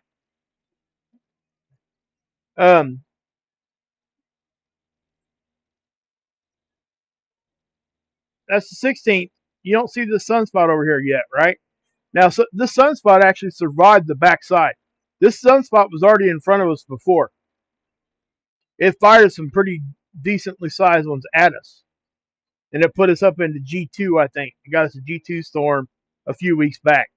That's the 16th. You don't see the sunspot over here yet, right? Now, so this sunspot actually survived the backside. This sunspot was already in front of us before. It fired some pretty decently sized ones at us. And it put us up into G2, I think. It got us a G2 storm a few weeks back.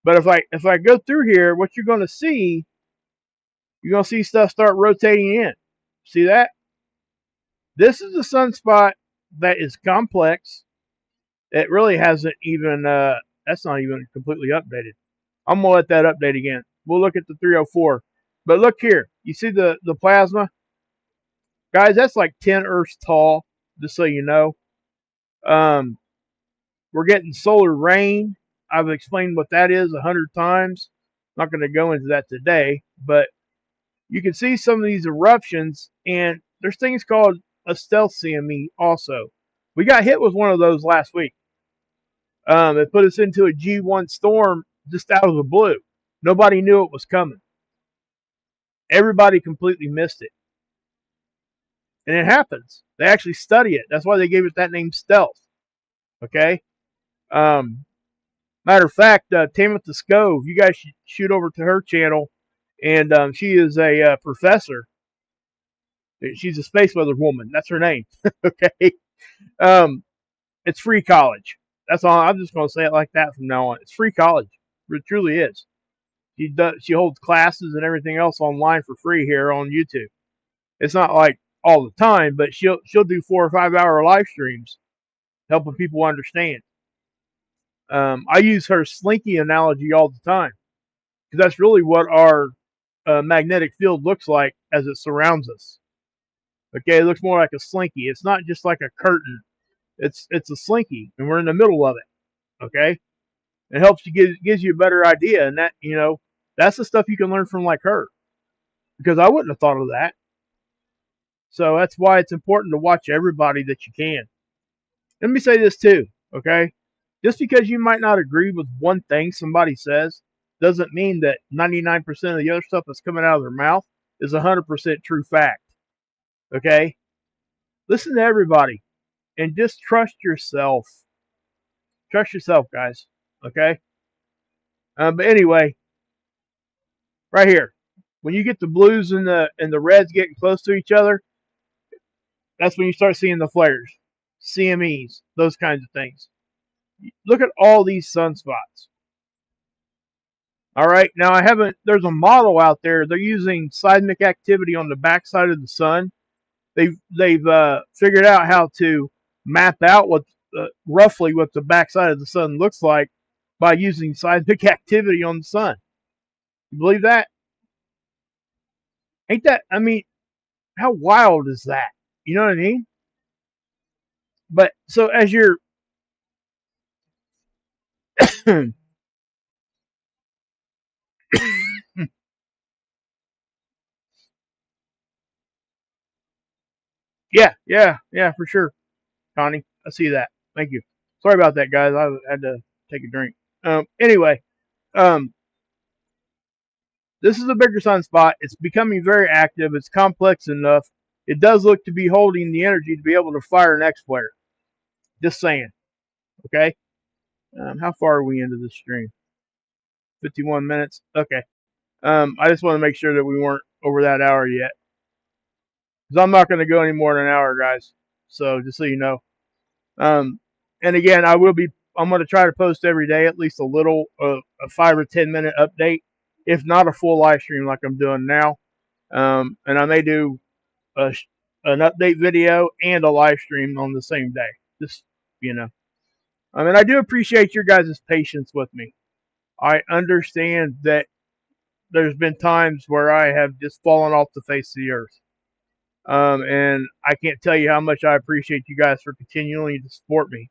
But if I go through here, what you're going to see, you're going to see stuff start rotating in. See that? This is a sunspot that is complex. It really hasn't even, that's not even completely updated. I'm going to let that update again. We'll look at the 304. But look here. You see the plasma? Guys, that's like 10 Earths tall, just so you know. We're getting solar rain. I've explained what that is 100 times. I'm not going to go into that today, but you can see some of these eruptions, and there's things called a stealth CME also. We got hit with one of those last week. It put us into a G1 storm just out of the blue. Nobody knew it was coming. Everybody completely missed it. And it happens. They actually study it. That's why they gave it that name, stealth. Okay? Matter of fact, Tamitha Scove, you guys should shoot over to her channel. And she is a professor. She's a space weather woman. That's her name. Okay? It's free college. That's all. I'm just going to say it like that from now on. It's free college. It truly is. She holds classes and everything else online for free here on YouTube. It's not like all the time, but she'll do 4 or 5 hour live streams helping people understand. I use her slinky analogy all the time because that's really what our magnetic field looks like as it surrounds us. Okay, it looks more like a slinky. It's not just like a curtain. It's a slinky, and we're in the middle of it. Okay, it helps you gives you a better idea, and that that's the stuff you can learn from like her, because I wouldn't have thought of that. So that's why it's important to watch everybody that you can. Let me say this too, okay? Just because you might not agree with one thing somebody says doesn't mean that 99% of the other stuff that's coming out of their mouth is 100% true fact. Okay? Listen to everybody and just trust yourself. Trust yourself, guys. Okay? But anyway, right here, when you get the blues and the reds getting close to each other, that's when you start seeing the flares, CMEs, those kinds of things. Look at all these sunspots. All right, now there's a model out there. They're using seismic activity on the backside of the sun. They've figured out how to map out roughly what the backside of the sun looks like by using seismic activity on the sun. You believe that? Ain't that? I mean, how wild is that? You know what I mean? But so as you're, yeah, for sure, Connie. I see that. Thank you. Sorry about that, guys. I had to take a drink. Anyway, um, this is a bigger sunspot. It's becoming very active. It's complex enough. It does look to be holding the energy to be able to fire an X-flare. Just saying. Okay. How far are we into this stream? 51 minutes. Okay. I just want to make sure that we weren't over that hour yet, because I'm not going to go any more than an hour, guys. So just so you know. And again, I'm going to try to post every day at least a little, a 5 or 10 minute update, if not a full live stream like I'm doing now. And I may do a, an update video and a live stream on the same day. Just, you know. I mean, I do appreciate your guys' patience with me. I understand that there's been times where I have just fallen off the face of the earth. And I can't tell you how much I appreciate you guys for continuing to support me.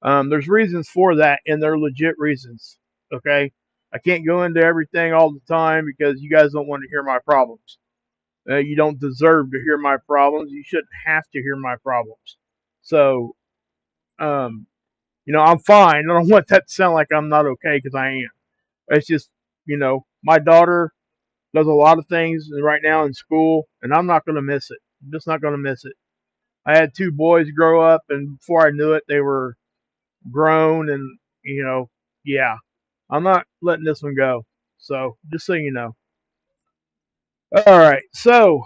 There's reasons for that, and they're legit reasons. Okay, I can't go into everything all the time because you guys don't want to hear my problems. You don't deserve to hear my problems. You shouldn't have to hear my problems. So, I'm fine. I don't want that to sound like I'm not okay, because I am. It's just, my daughter does a lot of things right now in school, and I'm not going to miss it. I'm just not going to miss it. I had two boys grow up, and before I knew it, they were grown, and yeah, I'm not letting this one go. So just so you know. All right. So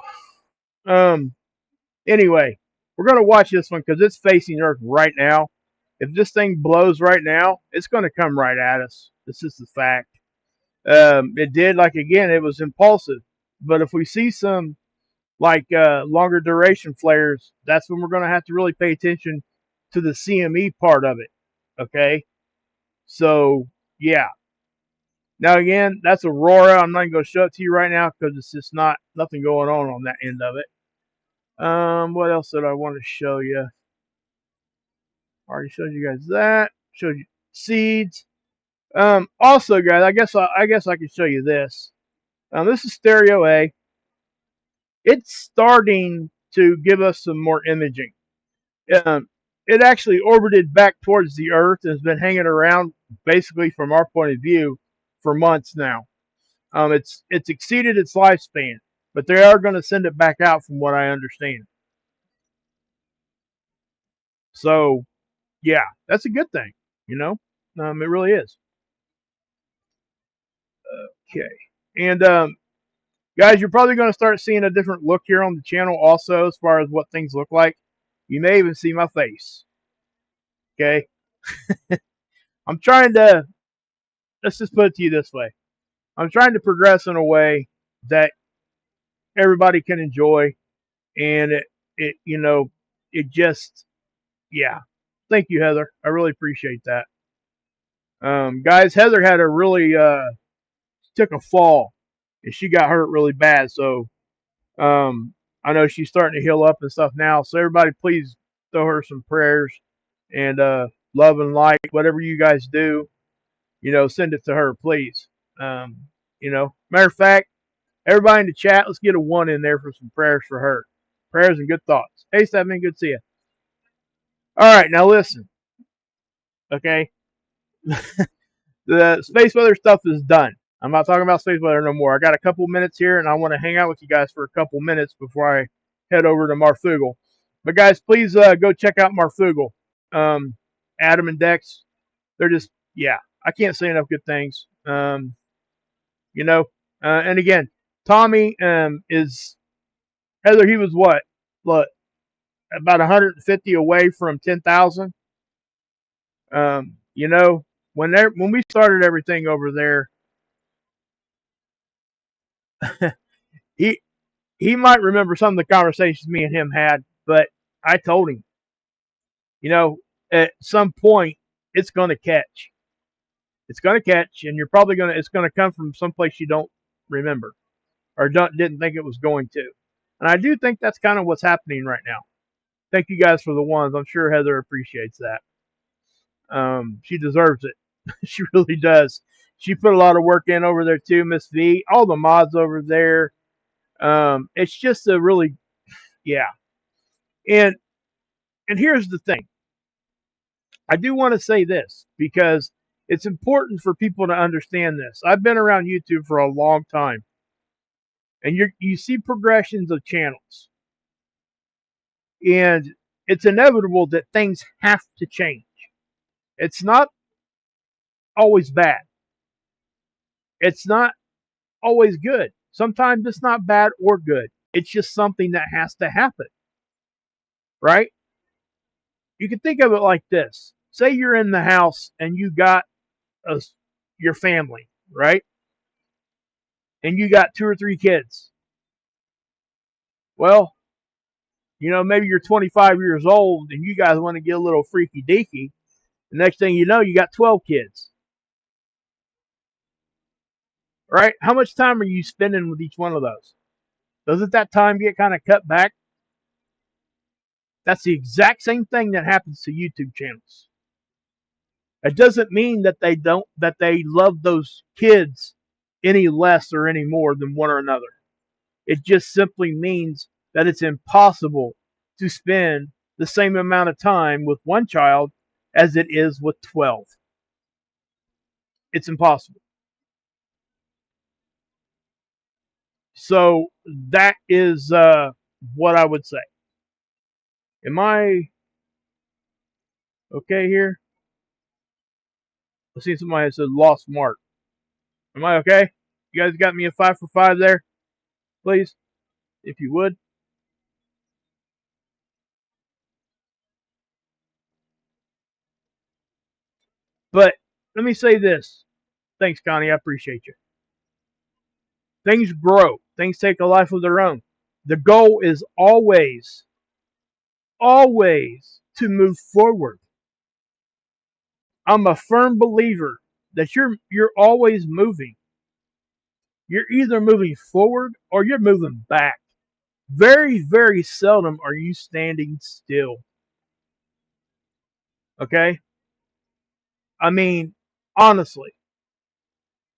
anyway, we're gonna watch this one because it's facing Earth right now. If this thing blows right now, it's gonna come right at us. This is the fact. It did, like, again, it was impulsive. But if we see some longer duration flares, that's when we're gonna have to really pay attention to the CME part of it. Okay. So yeah. Now again, that's Aurora. I'm not even going to show it to you right now because it's just nothing going on that end of it. What else did I want to show you? Already showed you guys that. Showed you seeds. Also, guys, I guess I can show you this. This is Stereo A. It's starting to give us some more imaging. It actually orbited back towards the Earth and has been hanging around, basically from our point of view, for months now. It's exceeded its lifespan, but they are going to send it back out, from what I understand. So, yeah, that's a good thing. It really is. Okay, and guys, you're probably going to start seeing a different look here on the channel, also, as far as what things look like. You may even see my face. Okay, I'm trying to. Let's just put it to you this way: I'm trying to progress in a way that everybody can enjoy, and it just, yeah. Thank you, Heather. I really appreciate that. Guys, Heather had a really took a fall, and she got hurt really bad. So I know she's starting to heal up and stuff now. So everybody, please throw her some prayers and love and light. Whatever you guys do, send it to her, please. Matter of fact, everybody in the chat, let's get a 1 in there for some prayers for her. Prayers and good thoughts. Hey, Stephanie, good to see you. All right, now listen. Okay. The space weather stuff is done. I'm not talking about space weather no more. I got a couple minutes here, and I want to hang out with you guys for a couple minutes before I head over to Marfugal. But guys, please go check out Marfugal. Adam and Dex, they're just, yeah, I can't say enough good things. And again, Tommy is, Heather, he was what? Look, about 150 away from 10,000. When we started everything over there, he might remember some of the conversations me and him had, but I told him, at some point it's going to catch. It's going to catch, and it's going to come from someplace you don't remember. or didn't think it was going to. And I do think that's kind of what's happening right now. Thank you guys for the ones. I'm sure Heather appreciates that. She deserves it. She really does. She put a lot of work in over there too, Miss V. All the mods over there. It's just a really, yeah. And here's the thing. I do want to say this because it's important for people to understand this. I've been around YouTube for a long time, and you see progressions of channels, and it's inevitable that things have to change. It's not always bad. It's not always good. Sometimes it's not bad or good. It's just something that has to happen, right? You can think of it like this. Say you're in the house and you got your family, right? And you got 2 or 3 kids. Well, maybe you're 25 years old and you guys want to get a little freaky deaky. The next thing you know, you got 12 kids. Right? How much time are you spending with each one of those? Doesn't that time get kind of cut back? That's the exact same thing that happens to YouTube channels. It doesn't mean that they love those kids any less or any more than one or another. It just simply means that it's impossible to spend the same amount of time with one child as it is with 12. It's impossible. So that is what I would say. Am I okay here? I see somebody that said lost mark. Am I okay? You guys got me a 5 for 5 there? Please, if you would. But let me say this. Thanks, Connie. I appreciate you. Things grow. Things take a life of their own. The goal is always to move forward. I'm a firm believer that you're always moving. You're either moving forward or you're moving back. Very, very seldom are you standing still. Okay? I mean, honestly.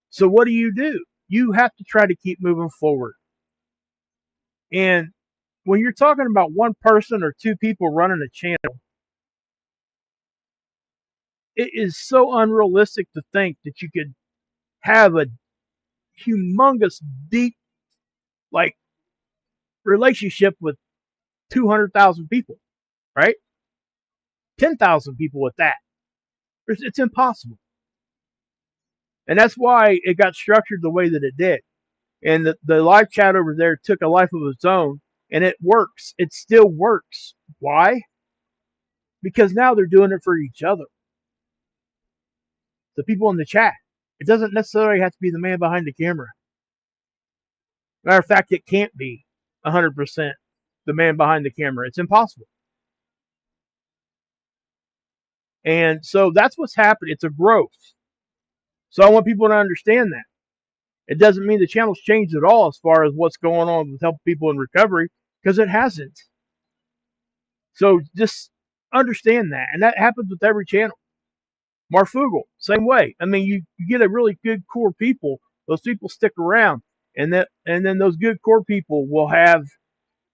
So what do? You have to try to keep moving forward. And when you're talking about one person or 2 people running a channel, it is so unrealistic to think that you could have a humongous, deep, relationship with 200,000 people, right? 10,000 people with that. It's impossible. And that's why it got structured the way that it did. And the live chat over there took a life of its own, and it works. It still works. Why? Because now they're doing it for each other. The people in the chat. It doesn't necessarily have to be the man behind the camera. Matter of fact, it can't be 100% the man behind the camera. It's impossible. And so that's what's happened. It's a growth. So I want people to understand that. It doesn't mean the channel's changed at all as far as what's going on with helping people in recovery, because it hasn't. So just understand that. And that happens with every channel. Marfugal, same way. I mean, you get a really good core people. Those people stick around. And then those good core people will have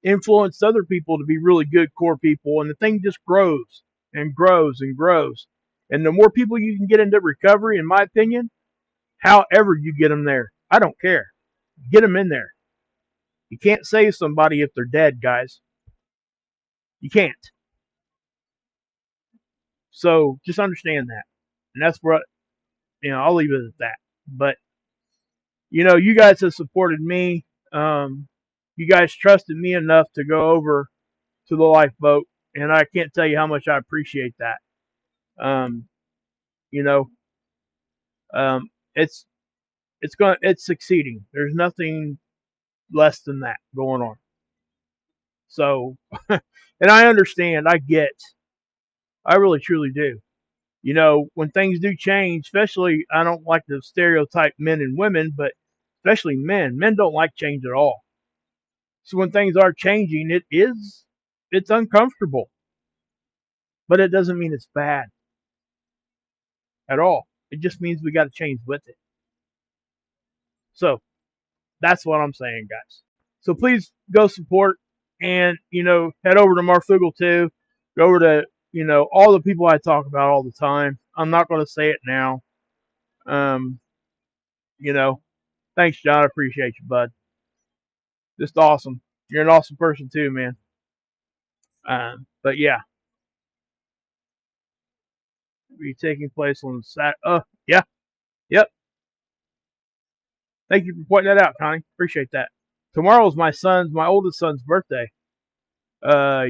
influenced other people to be really good core people. And the thing just grows and grows and grows. And the more people you can get into recovery, in my opinion, however you get them there, I don't care. Get them in there. You can't save somebody if they're dead, guys. You can't. So just understand that. And that's what, I'll leave it at that. But, you guys have supported me. You guys trusted me enough to go over to the lifeboat. And I can't tell you how much I appreciate that. It's succeeding. There's nothing less than that going on. So, and I understand, I really truly do. When things do change, especially, I don't like to stereotype men and women, but especially men. Men don't like change at all. So when things are changing, it's uncomfortable, but it doesn't mean it's bad at all. It just means we got to change with it. So that's what I'm saying, guys. So please go support and, head over to Marfugal too. Go over to, all the people I talk about all the time. I'm not going to say it now. Um, thanks, John. I appreciate you, bud. Just awesome. You're an awesome person too, man. But yeah, be taking place on Saturday. Yeah, yep. Thank you for pointing that out, Connie. Appreciate that. Tomorrow is my oldest son's birthday. Uh,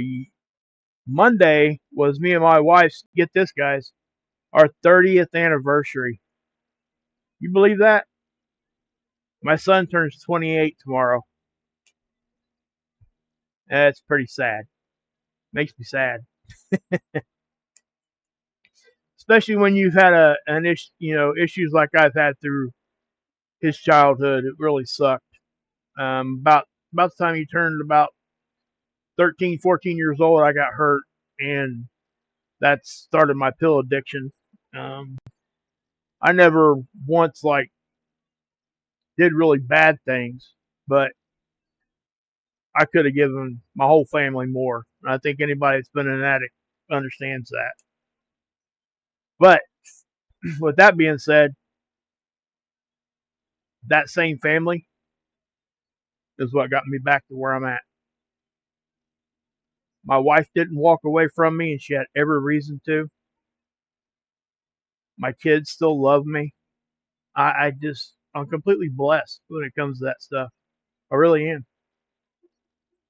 Monday was me and my wife's, get this, guys, our 30th anniversary. You believe that? My son turns 28 tomorrow. That's pretty sad. Makes me sad. Especially when you've had issues like I've had through his childhood. It really sucked. About the time he turned about 13, 14 years old, I got hurt, and that started my pill addiction. I never once did really bad things, but I could have given my whole family more. I think anybody that's been an addict understands that. But with that being said, that same family is what got me back to where I'm at. My wife didn't walk away from me, and she had every reason to. My kids still love me. I'm completely blessed when it comes to that stuff. I really am.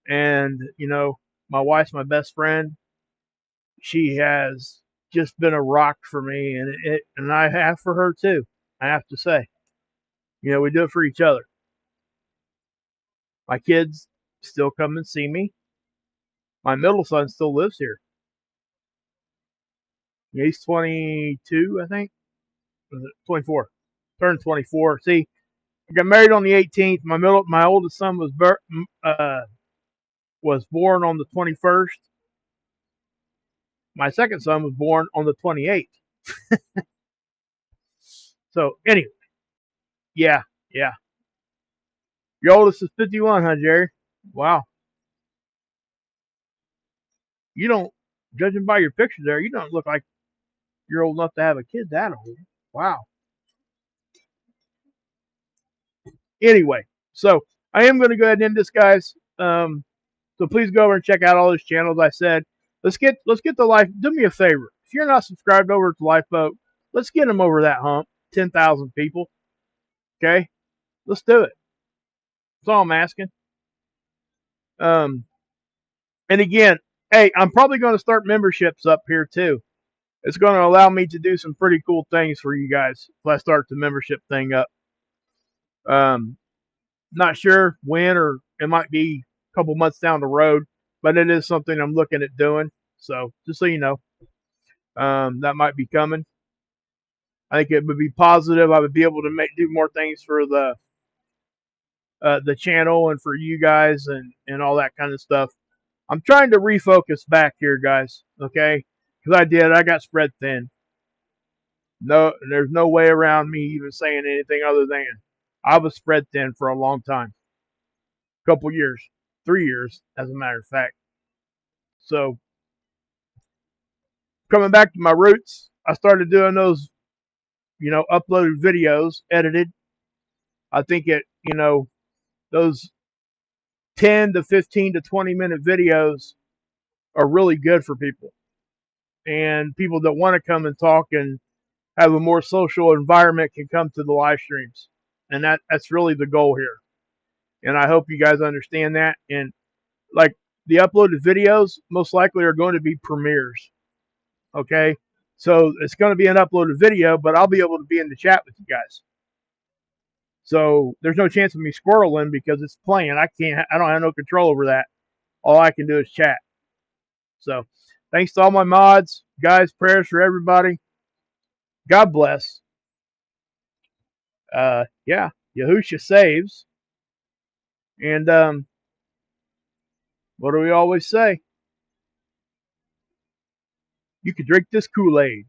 And, my wife's my best friend. She has just been a rock for me, and I have for her too. I have to say, we do it for each other. My kids still come and see me. My middle son still lives here. He's 22, I think. 24. Turned 24. See, I got married on the 18th. My oldest son was born on the 21st. My second son was born on the 28th. So anyway, yeah. Your oldest is 51, huh, Jerry? Wow. You don't, judging by your picture there, you don't look like you're old enough to have a kid that old. Wow. Anyway, so I am going to go ahead and end this, guys. So please go over and check out all those channels I said. Let's get the life. Do me a favor. If you're not subscribed over to Lifeboat, let's get them over that hump. 10,000 people. Okay? Let's do it. That's all I'm asking. And again, hey, I'm probably going to start memberships up here too. It's going to allow me to do some pretty cool things for you guys if I start the membership thing up. Not sure when, or it might be a couple months down the road, but it is something I'm looking at doing. So just so you know, that might be coming. I think it would be positive. I would be able to do more things for the channel and for you guys and all that kind of stuff. I'm trying to refocus back here, guys. Okay, because I got spread thin. No, there's no way around me even saying anything other than I was spread thin for a long time. Couple years, 3 years, as a matter of fact. So coming back to my roots, I started doing those, uploaded videos, edited. I think those 10 to 15 to 20-minute videos are really good for people. And people that want to come and talk and have a more social environment can come to the live streams. And that's really the goal here. And I hope you guys understand that. And like the uploaded videos most likely are going to be premieres. Okay? So it's going to be an uploaded video, but I'll be able to be in the chat with you guys. So there's no chance of me squirreling because it's playing. I don't have no control over that. All I can do is chat. So thanks to all my mods, guys, prayers for everybody. God bless. Yeah. Yahusha saves. And what do we always say? You could drink this Kool-Aid.